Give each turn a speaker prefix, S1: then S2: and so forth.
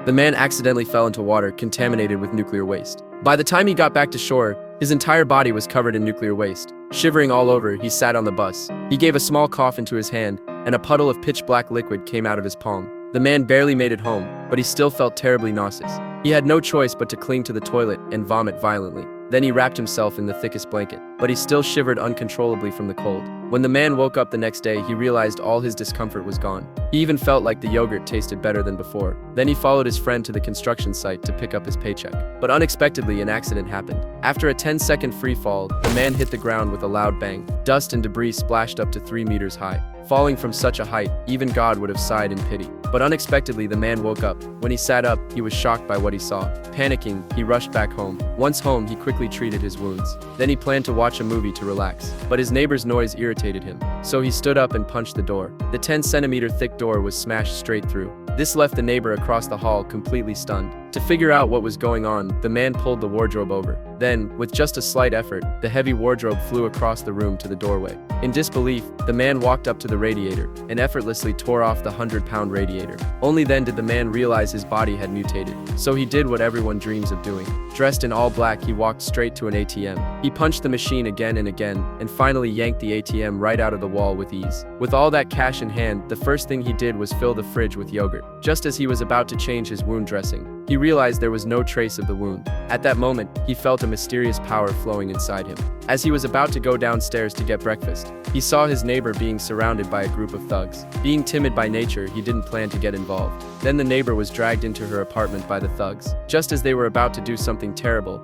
S1: The man accidentally fell into water contaminated with nuclear waste. By the time he got back to shore, his entire body was covered in nuclear waste. Shivering all over, he sat on the bus. He gave a small cough into his hand, and a puddle of pitch-black liquid came out of his palm. The man barely made it home, but he still felt terribly nauseous. He had no choice but to cling to the toilet and vomit violently. Then he wrapped himself in the thickest blanket, but he still shivered uncontrollably from the cold. When the man woke up the next day, he realized all his discomfort was gone. He even felt like the yogurt tasted better than before. Then he followed his friend to the construction site to pick up his paycheck. But unexpectedly, an accident happened. After a 10-second free fall, the man hit the ground with a loud bang. Dust and debris splashed up to 3 meters high. Falling from such a height, even God would have sighed in pity. But unexpectedly, the man woke up. When he sat up, he was shocked by what he saw. Panicking, he rushed back home. Once home, he quickly treated his wounds. Then he planned to watch a movie to relax. But his neighbor's noise irritated him. So he stood up and punched the door. The 10-centimeter thick door was smashed straight through. This left the neighbor across the hall completely stunned. To figure out what was going on, the man pulled the wardrobe over. Then, with just a slight effort, the heavy wardrobe flew across the room to the doorway. In disbelief, the man walked up to the radiator and effortlessly tore off the 100-pound radiator. Only then did the man realize his body had mutated. So he did what everyone dreams of doing. Dressed in all black, he walked straight to an ATM. He punched the machine again and again, and finally yanked the ATM right out of the wall with ease. With all that cash in hand, the first thing he did was fill the fridge with yogurt. Just as he was about to change his wound dressing, he realized there was no trace of the wound. At that moment, he felt a mysterious power flowing inside him. As he was about to go downstairs to get breakfast, he saw his neighbor being surrounded by a group of thugs. Being timid by nature, he didn't plan to get involved. Then the neighbor was dragged into her apartment by the thugs. Just as they were about to do something terrible,